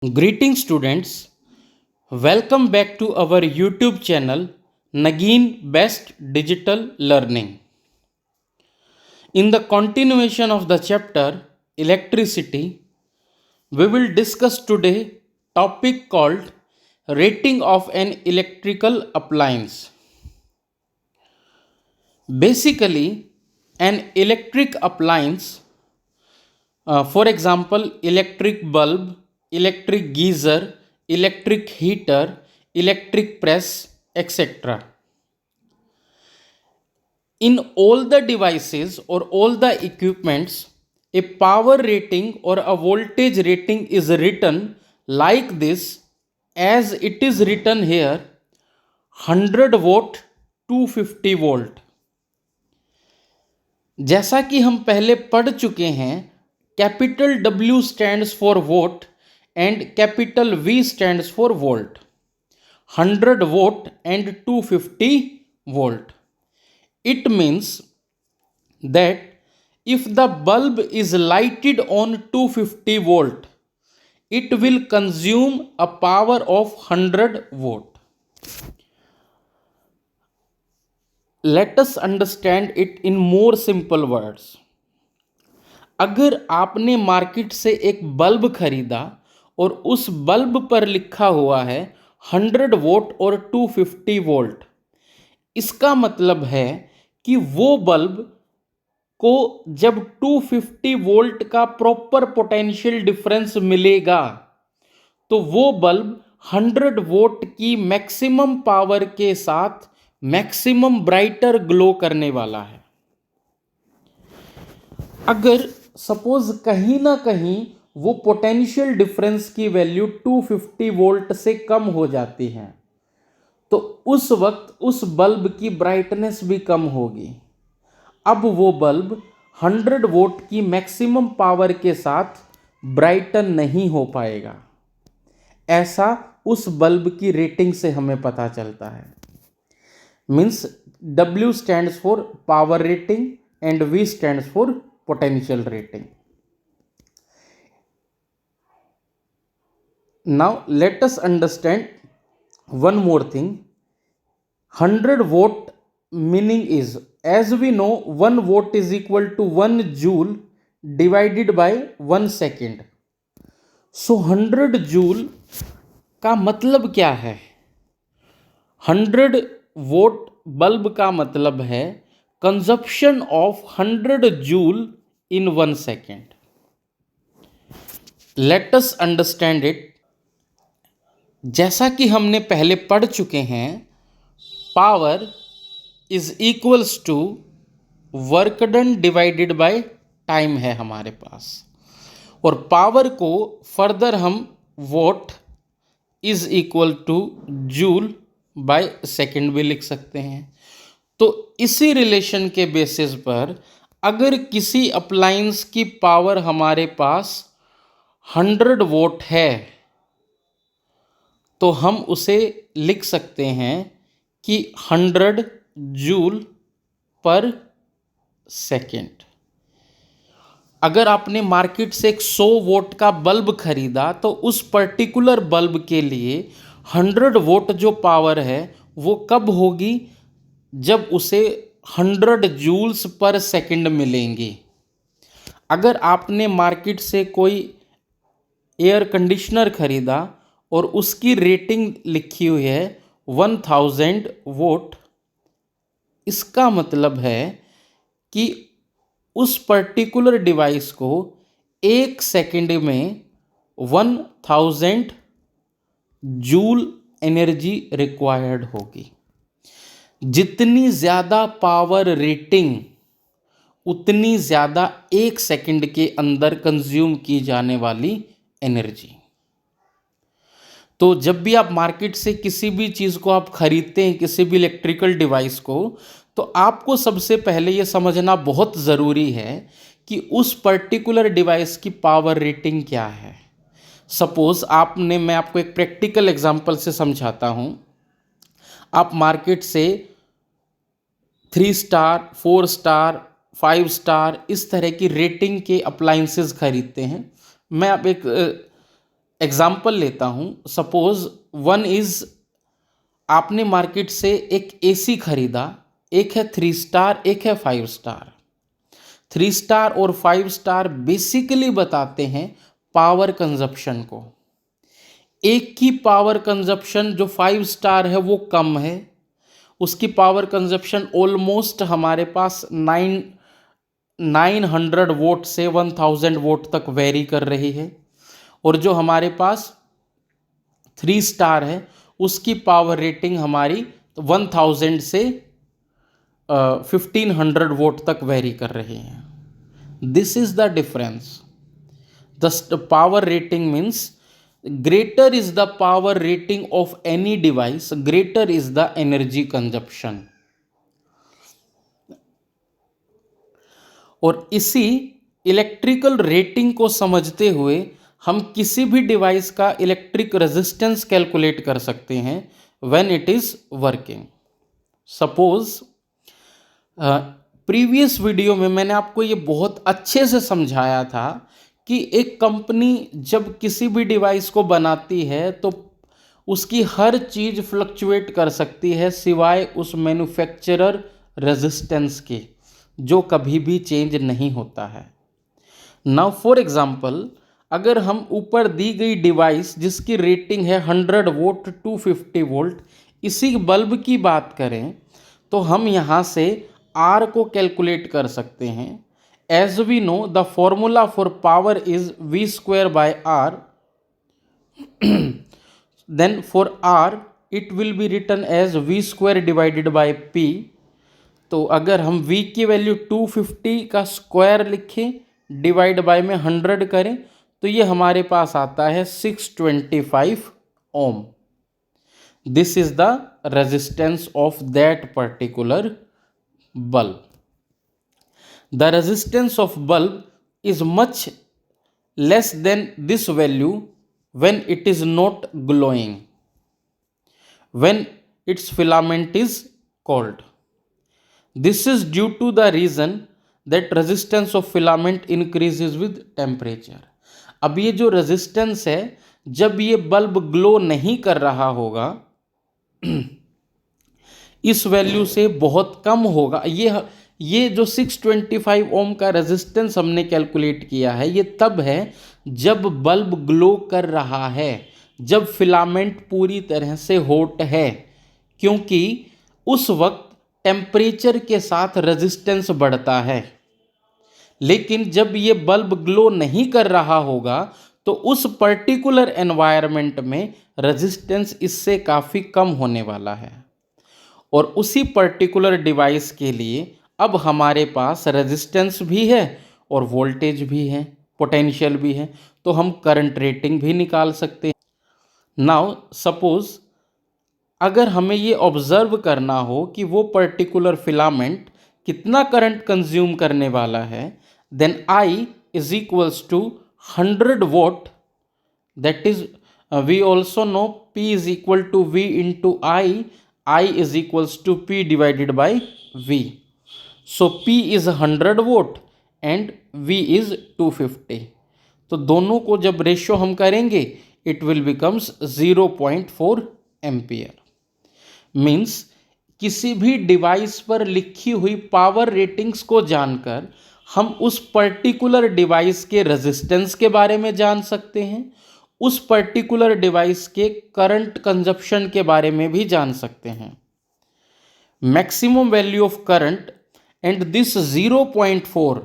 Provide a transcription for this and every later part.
Greetings, students. Welcome back to our YouTube channel, Nagin Best Digital Learning. In the continuation of the chapter Electricity, we will discuss today topic called Rating of an Electrical Appliance. Basically, an electric appliance, for example, electric bulb, electric geyser, electric heater, electric press, etc. In all the devices or all the equipments, a power rating or a voltage rating is written like this, as it is written here: 100 watt 250 volt. जैसा कि हम पहले पढ़ चुके हैं, capital W stands for vote and capital V stands for volt. 100 watt and 250 volt. It means that if the bulb is lighted on 250 volt, it will consume a power of 100 watt. Let us understand it in more simple words. अगर आपने market से एक bulb खरीदा और उस bulb पर लिखा हुआ है 100 वोल्ट और 250 वोल्ट, इसका मतलब है कि वो बल्ब को जब 250 वोल्ट का प्रॉपर पोटेंशियल डिफरेंस मिलेगा तो वो बल्ब 100 वोल्ट की मैक्सिमम पावर के साथ मैक्सिमम ब्राइटर ग्लो करने वाला है. अगर सपोज कहीं ना कहीं वो पोटेंशियल डिफरेंस की वैल्यू 250 वोल्ट से कम हो जाती है तो उस वक्त उस बल्ब की ब्राइटनेस भी कम होगी. अब वो बल्ब 100 वोल्ट की मैक्सिमम पावर के साथ ब्राइटन नहीं हो पाएगा. ऐसा उस बल्ब की रेटिंग से हमें पता चलता है. Means W stands for power rating and V stands for potential rating. Now let us understand one more thing. 100 watt meaning is, as we know, 1 watt is equal to 1 joule divided by 1 second. So 100 joule का मतलब क्या है? 100 watt bulb का मतलब है consumption of 100 joule in 1 second. Let us understand it. जैसा कि हमने पहले पढ़ चुके हैं, power is equals to work done divided by time है हमारे पास, और पावर को फर्दर हम watt is equal to joule by second भी लिख सकते हैं. तो इसी रिलेशन के बेसिस पर अगर किसी अप्लायंस की पावर हमारे पास 100 वोट है तो हम उसे लिख सकते हैं कि 100 जूल पर सेकेंड. अगर आपने मार्केट से एक 100 वोट का बल्ब खरीदा तो उस पर्टिकुलर बल्ब के लिए 100 वोट जो पावर है वो कब होगी? जब उसे 100 जूल्स पर सेकेंड मिलेंगे. अगर आपने मार्केट से कोई एयर कंडीशनर खरीदा और उसकी रेटिंग लिखी हुई है 1000 वोट, इसका मतलब है कि उस पर्टिकुलर डिवाइस को 1 सेकेंड में 1000 जूल एनर्जी रिक्वायर्ड होगी. जितनी ज़्यादा पावर रेटिंग उतनी ज़्यादा 1 सेकेंड के अंदर कंज्यूम की जाने वाली एनर्जी. तो जब भी आप मार्केट से किसी भी चीज़ को आप खरीदते हैं, किसी भी इलेक्ट्रिकल डिवाइस को, तो आपको सबसे पहले ये समझना बहुत ज़रूरी है कि उस पर्टिकुलर डिवाइस की पावर रेटिंग क्या है. सपोज़ मैं आपको एक प्रैक्टिकल एग्जांपल से समझाता हूँ. आप मार्केट से 3 स्टार 4 स्टार 5 स्टार इस तरह की रेटिंग के अप्लायंसेस खरीदते हैं. मैं अब एक एग्जाम्पल लेता हूँ, सपोज वन इज, आपने मार्केट से एक एसी खरीदा, एक है 3 स्टार, एक है 5 स्टार। 3 स्टार और 5 स्टार बेसिकली बताते हैं पावर कंजप्शन को। एक की पावर कंजप्शन जो 5 स्टार है वो कम है, उसकी पावर कंजप्शन ऑलमोस्ट हमारे पास 900 वोट से 1000 वोट तक वेरी कर रही है, और जो हमारे पास 3 स्टार है उसकी पावर रेटिंग हमारी 1000 से 1500 वोट तक वेरी कर रही है। This is the difference. The power rating means greater is the power rating of any device, greater is the energy consumption। और इसी इलेक्ट्रिकल रेटिंग को समझते हुए हम किसी भी डिवाइस का इलेक्ट्रिक रेजिस्टेंस कैलकुलेट कर सकते हैं when it is working. Suppose previous video में मैंने आपको ये बहुत अच्छे से समझाया था कि एक कंपनी जब किसी भी डिवाइस को बनाती है तो उसकी हर चीज़ फ्लक्चुएट कर सकती है सिवाय उस मैन्युफैक्चरर रेजिस्टेंस के, जो कभी भी चेंज नहीं होता है। नाउ फॉर एग्जांपल, अगर हम ऊपर दी गई डिवाइस जिसकी रेटिंग है 100 वोट 250 वोल्ट, इसी बल्ब की बात करें तो हम यहाँ से R को कैलकुलेट कर सकते हैं। As we know, the formula for power is V square by R. Then for R, it will be written as V square divided by P. तो अगर हम V की वैल्यू 250 का स्क्वायर लिखें, डिवाइड बाय में 100 करें, तो ये हमारे पास आता है 625 ohm. This is the resistance of that particular bulb. The resistance of bulb is much less than this value when it is not glowing, when its filament is cold. This is due to the reason that resistance of filament increases with temperature. अब ये जो resistance है, जब ये bulb glow नहीं कर रहा होगा इस वैल्यू से बहुत कम होगा। ये जो 625 ओम का रेजिस्टेंस हमने कैलकुलेट किया है, ये तब है जब बल्ब ग्लो कर रहा है, जब फिलामेंट पूरी तरह से हॉट है, क्योंकि उस वक्त टेम्परेचर के साथ रेजिस्टेंस बढ़ता है। लेकिन जब ये बल्ब ग्लो नहीं कर रहा होगा तो उस पर्टिकुलर एनवायरनमेंट में रेजिस्टेंस इससे काफ़ी कम होने वाला है। और उसी पर्टिकुलर डिवाइस के लिए अब हमारे पास रेजिस्टेंस भी है और वोल्टेज भी है, पोटेंशियल भी है, तो हम करंट रेटिंग भी निकाल सकते हैं। नाउ सपोज अगर हमें ये ऑब्जर्व करना हो कि वो पर्टिकुलर फिलामेंट कितना करंट कंज्यूम करने वाला है, then I is equals to 100 watt, that is we also know P is equal to V into I is equals to P divided by V। So P is 100 watt and V is 250। तो दोनों को जब ratio हम करेंगे it will becomes 0.4 ampere. Means किसी भी device पर लिखी हुई पावर रेटिंग्स को जानकर हम उस पर्टिकुलर डिवाइस के रेजिस्टेंस के बारे में जान सकते हैं, उस पर्टिकुलर डिवाइस के करंट कंजप्शन के बारे में भी जान सकते हैं। Maximum value of current and this 0.4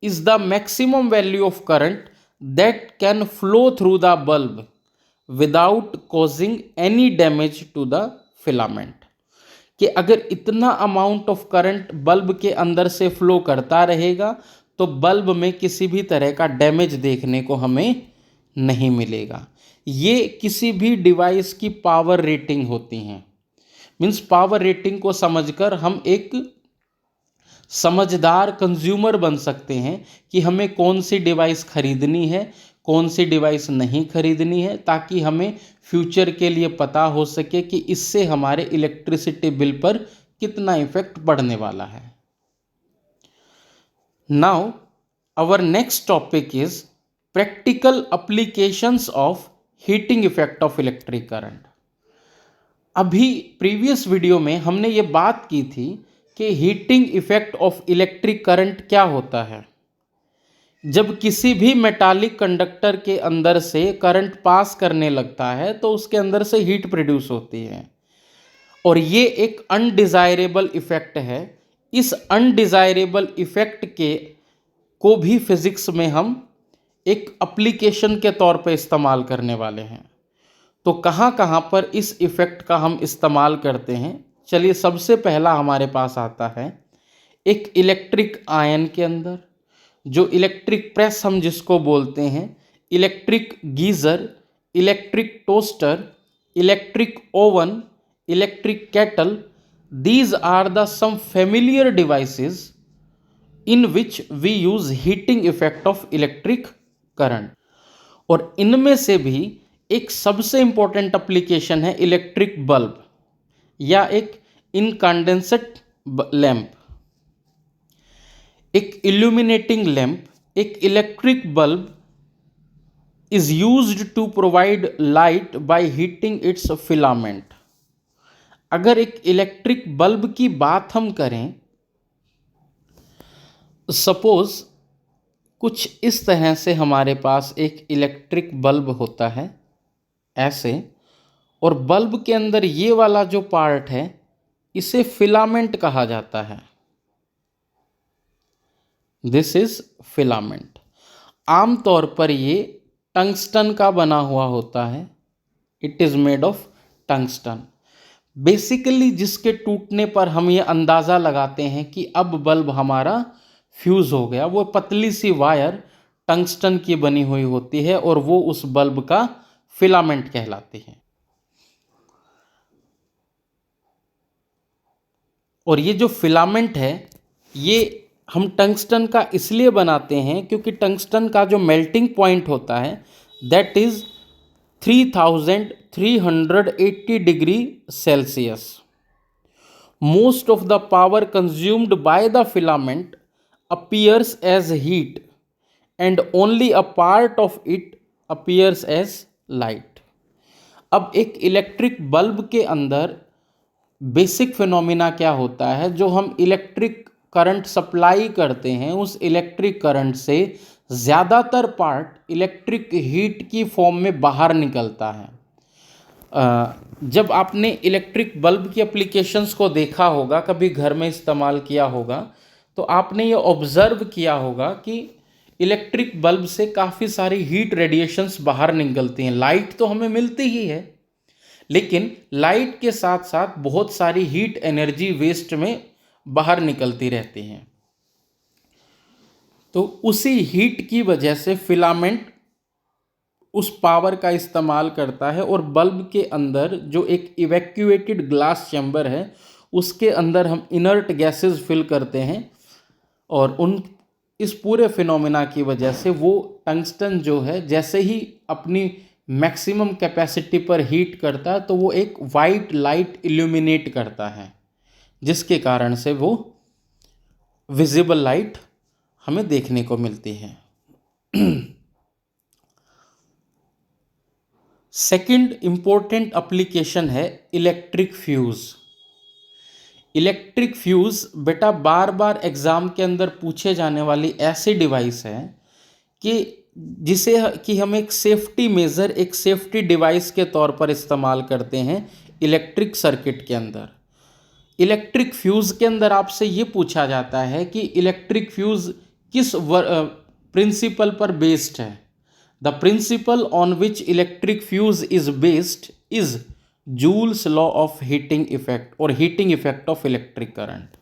is the maximum value of current that can flow through the bulb without causing any damage to the filament। कि अगर इतना अमाउंट ऑफ करंट बल्ब के अंदर से फ्लो करता रहेगा तो बल्ब में किसी भी तरह का डैमेज देखने को हमें नहीं मिलेगा। ये किसी भी डिवाइस की पावर रेटिंग होती हैं। मीन्स पावर रेटिंग को समझकर हम एक समझदार कंज्यूमर बन सकते हैं कि हमें कौन सी डिवाइस खरीदनी है, कौन सी डिवाइस नहीं खरीदनी है, ताकि हमें फ्यूचर के लिए पता हो सके कि इससे हमारे इलेक्ट्रिसिटी बिल पर कितना इफेक्ट पड़ने वाला है। Now our next topic is practical applications of heating effect of electric current. अभी प्रीवियस वीडियो में हमने ये बात की थी कि heating effect of electric current क्या होता है। जब किसी भी मेटालिक कंडक्टर के अंदर से करंट पास करने लगता है तो उसके अंदर से हीट प्रोड्यूस होती है, और ये एक अनडिजायरेबल इफेक्ट है। इस अनडिजायरेबल इफेक्ट के को भी फिजिक्स में हम एक एप्लीकेशन के तौर पे इस्तेमाल करने वाले हैं। तो कहाँ कहाँ पर इस इफेक्ट का हम इस्तेमाल करते हैं, चलिए सबसे पहला हमारे पास आता है एक इलेक्ट्रिक आयन के अंदर, जो इलेक्ट्रिक प्रेस हम जिसको बोलते हैं, electric geyser, electric toaster, electric oven, electric kettle. These are the some familiar devices in which we use heating effect of electric current. और इनमें से भी एक सबसे इंपॉर्टेंट एप्लीकेशन है इलेक्ट्रिक बल्ब या एक इनकैंडेसेंट लैंप। एक इल्यूमिनेटिंग लैंप, एक electric bulb is used to provide light by heating its filament। अगर एक इलेक्ट्रिक बल्ब की बात हम करें, सपोज कुछ इस तरह से हमारे पास एक इलेक्ट्रिक बल्ब होता है ऐसे, और बल्ब के अंदर ये वाला जो पार्ट है इसे फिलामेंट कहा जाता है। This is filament. आमतौर पर ये टंगस्टन का बना हुआ होता है। It is made of tungsten. Basically जिसके टूटने पर हम ये अंदाज़ा लगाते हैं कि अब बल्ब हमारा फ्यूज़ हो गया, वो पतली सी वायर टंगस्टन की बनी हुई होती है और वो उस बल्ब का फिलामेंट कहलाती है। और ये जो फिलामेंट है ये हम टंगस्टन का इसलिए बनाते हैं क्योंकि टंगस्टन का जो मेल्टिंग पॉइंट होता है that is 3380 degree Celsius. Most of the power consumed by the filament appears as heat and only a part of it appears as light। अब एक इलेक्ट्रिक बल्ब के अंदर बेसिक फिनोमिना क्या होता है, जो हम इलेक्ट्रिक करंट सप्लाई करते हैं उस इलेक्ट्रिक करंट से ज़्यादातर पार्ट इलेक्ट्रिक हीट की फॉर्म में बाहर निकलता है। जब आपने इलेक्ट्रिक बल्ब की एप्लीकेशंस को देखा होगा, कभी घर में इस्तेमाल किया होगा, तो आपने ये ऑब्ज़र्व किया होगा कि इलेक्ट्रिक बल्ब से काफ़ी सारी हीट रेडिएशंस बाहर निकलती हैं। लाइट तो हमें मिलती ही है, लेकिन लाइट के साथ साथ बहुत सारी हीट एनर्जी वेस्ट में बाहर निकलती रहती हैं। तो उसी हीट की वजह से फिलामेंट उस पावर का इस्तेमाल करता है और बल्ब के अंदर जो एक इवैक्यूएटेड ग्लास चैम्बर है उसके अंदर हम इनर्ट गैसेस फिल करते हैं, और इस पूरे फिनोमिना की वजह से वो टंगस्टन जो है जैसे ही अपनी मैक्सिमम कैपेसिटी पर हीट करता है तो वो एक वाइट लाइट इल्यूमिनेट करता है, जिसके कारण से वो विजिबल लाइट हमें देखने को मिलती है। सेकंड इम्पोर्टेंट एप्लीकेशन है इलेक्ट्रिक फ्यूज़। इलेक्ट्रिक फ्यूज़ बेटा बार बार एग्ज़ाम के अंदर पूछे जाने वाली ऐसी डिवाइस है कि जिसे कि हम एक सेफ्टी मेज़र, एक सेफ्टी डिवाइस के तौर पर इस्तेमाल करते हैं इलेक्ट्रिक सर्किट के अंदर। इलेक्ट्रिक फ्यूज़ के अंदर आपसे ये पूछा जाता है कि इलेक्ट्रिक फ्यूज़ किस प्रिंसिपल पर बेस्ड है। The principle on which electric fuse is based is Joule's law of heating effect और heating effect of electric current.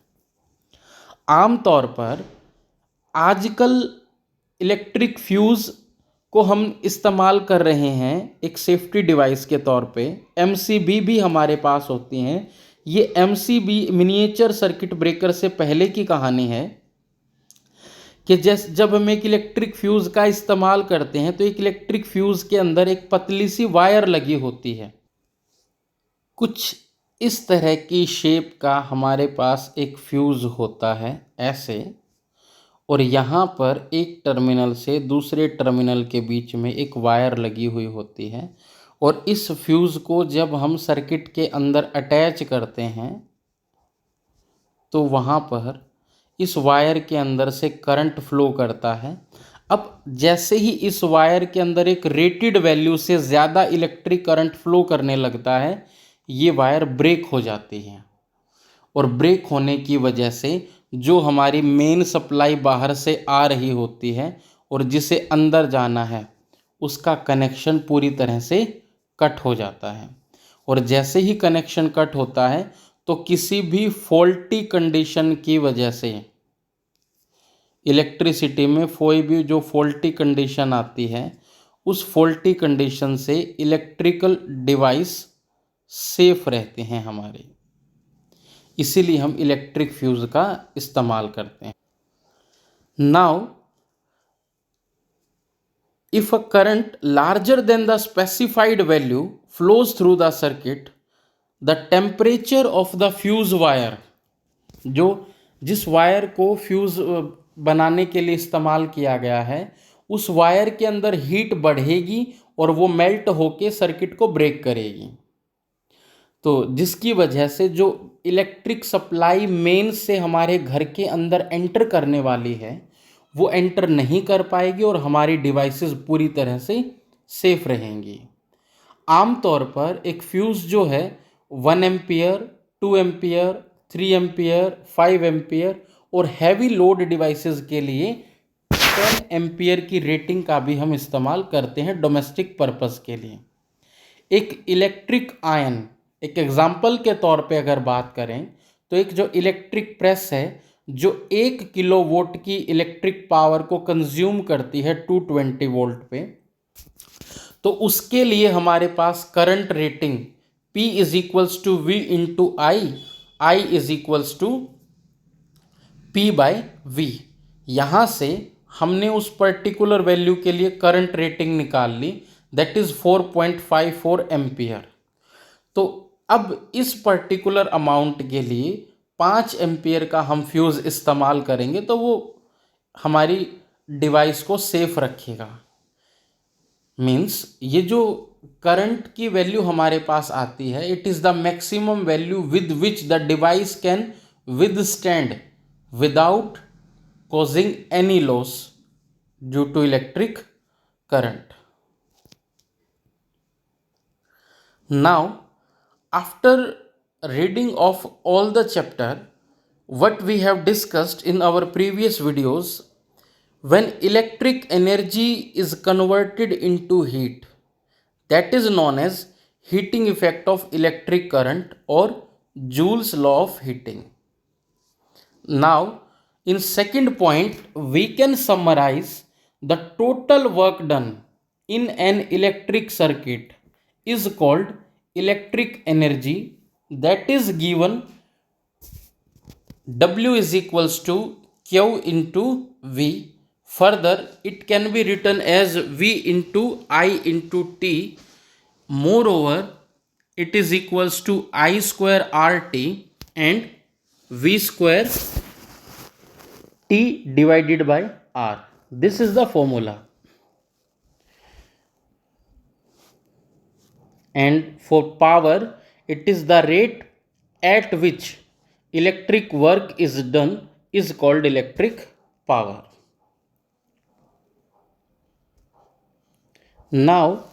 आमतौर पर आजकल इलेक्ट्रिक फ्यूज़ को हम इस्तेमाल कर रहे हैं एक सेफ्टी डिवाइस के तौर पे। एमसीबी भी हमारे पास होती हैं। ये एमसीबी मिनिएचर सर्किट ब्रेकर से पहले की कहानी है कि जब हम एक इलेक्ट्रिक फ्यूज़ का इस्तेमाल करते हैं तो एक इलेक्ट्रिक फ्यूज़ के अंदर एक पतली सी वायर लगी होती है। कुछ इस तरह की शेप का हमारे पास एक फ्यूज़ होता है ऐसे, और यहाँ पर एक टर्मिनल से दूसरे टर्मिनल के बीच में एक वायर लगी हुई होती है, और इस फ्यूज़ को जब हम सर्किट के अंदर अटैच करते हैं तो वहाँ पर इस वायर के अंदर से करंट फ्लो करता है। अब जैसे ही इस वायर के अंदर एक रेटेड वैल्यू से ज़्यादा इलेक्ट्रिक करंट फ्लो करने लगता है, ये वायर ब्रेक हो जाती है, और ब्रेक होने की वजह से जो हमारी मेन सप्लाई बाहर से आ रही होती है और जिसे अंदर जाना है, उसका कनेक्शन पूरी तरह से कट हो जाता है। और जैसे ही कनेक्शन कट होता है तो किसी भी फॉल्टी कंडीशन की वजह से, इलेक्ट्रिसिटी में कोई भी जो फॉल्टी कंडीशन आती है, उस फॉल्टी कंडीशन से इलेक्ट्रिकल डिवाइस सेफ रहते हैं हमारे, इसीलिए हम इलेक्ट्रिक फ्यूज का इस्तेमाल करते हैं। Now if a current larger than the specified value flows through the circuit, the temperature of the fuse wire, जो जिस वायर को फ्यूज बनाने के लिए इस्तेमाल किया गया है, उस वायर के अंदर हीट बढ़ेगी और वो मेल्ट होके सर्किट को ब्रेक करेगी। तो जिसकी वजह से जो इलेक्ट्रिक सप्लाई मेन से हमारे घर के अंदर एंटर करने वाली है, वो एंटर नहीं कर पाएगी और हमारी डिवाइसेस पूरी तरह से सेफ रहेंगी। आमतौर पर एक फ्यूज़ जो है 1 एम्पियर, 2 एम्पियर, 3 एम्पियर, 5 एम्पियर और हैवी लोड डिवाइसेस के लिए 10 एम्पियर की रेटिंग का भी हम इस्तेमाल करते हैं डोमेस्टिक पर्पस के लिए। एक इलेक्ट्रिक आयन, एक एग्जाम्पल के तौर पे अगर बात करें तो एक जो इलेक्ट्रिक प्रेस है जो 1 किलोवाट की इलेक्ट्रिक पावर को कंज्यूम करती है 220 वोल्ट पे, तो उसके लिए हमारे पास current rating P is equals to V into I is equals to P by V। यहाँ से हमने उस पर्टिकुलर वैल्यू के लिए करंट रेटिंग निकाल ली, दैट इज 4.54 एम्पियर। तो अब इस पर्टिकुलर अमाउंट के लिए 5 एम्पियर का हम फ्यूज़ इस्तेमाल करेंगे तो वो हमारी डिवाइस को सेफ रखेगा। मीन्स ये जो करंट की वैल्यू हमारे पास आती है, it is the maximum value with which the device can withstand without causing any loss due to electric current. Now, after reading of all the chapter, what we have discussed in our previous videos, when electric energy is converted into heat, that is known as heating effect of electric current or Joule's law of heating. Now, in second point, we can summarize the total work done in an electric circuit is called electric energy, that is given W is equals to Q into V. Further, it can be written as V into I into T. Moreover, it is equals to I square RT and V square T divided by R. This is the formula. And for power, it is the rate at which electric work is done is called electric power. Now,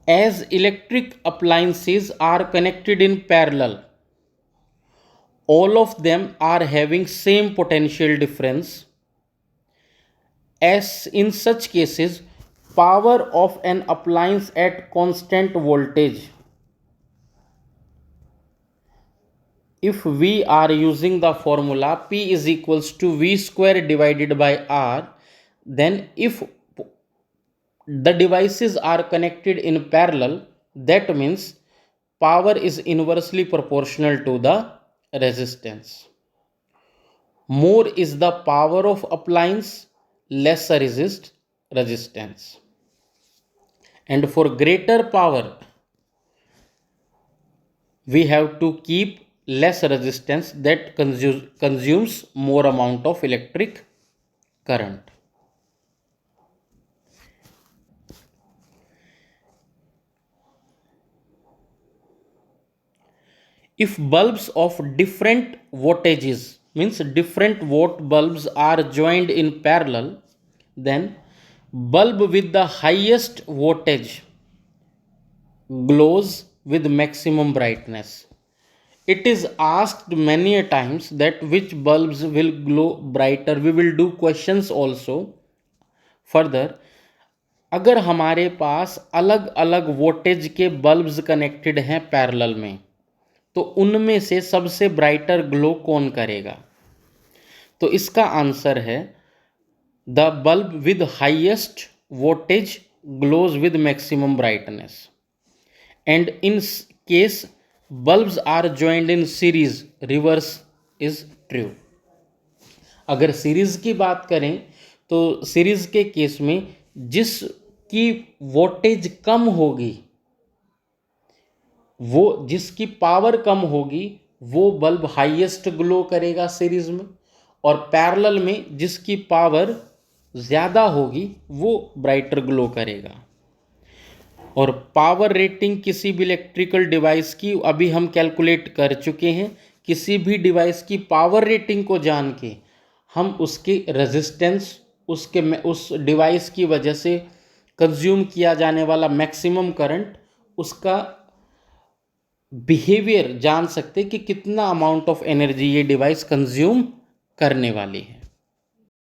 as electric appliances are connected in parallel, all of them are having same potential difference. As in such cases, power of an appliance at constant voltage, if we are using the formula P is equals to V square divided by R, then if the devices are connected in parallel, that means power is inversely proportional to the resistance. More is the power of appliance, lesser is resistance. And for greater power, we have to keep less resistance that consumes more amount of electric current. If bulbs of different wattages, means different watt bulbs, are joined in parallel, then bulb with the highest wattage glows with maximum brightness. It is asked many a times that which bulbs will glow brighter. We will do questions also further. अगर हमारे पास अलग अलग voltage के bulbs connected हैं parallel में, तो उनमें से सबसे ब्राइटर ग्लो कौन करेगा? तो इसका आंसर है the bulb with highest voltage glows with maximum brightness. And in case bulbs are joined in series, reverse is true. अगर सीरीज की बात करें तो सीरीज के केस में जिसकी वोल्टेज कम होगी, वो जिसकी पावर कम होगी, वो बल्ब हाईएस्ट ग्लो करेगा सीरीज में, और पैरेलल में जिसकी पावर ज़्यादा होगी वो ब्राइटर ग्लो करेगा. और पावर रेटिंग किसी भी इलेक्ट्रिकल डिवाइस की अभी हम कैलकुलेट कर चुके हैं. किसी भी डिवाइस की पावर रेटिंग को जान के हम उसकी रेजिस्टेंस, उस डिवाइस की वजह से कंज्यूम किया जाने वाला मैक्सिमम करंट, उसका बिहेवियर जान सकते कि कितना अमाउंट ऑफ एनर्जी ये डिवाइस कंज्यूम करने वाली है.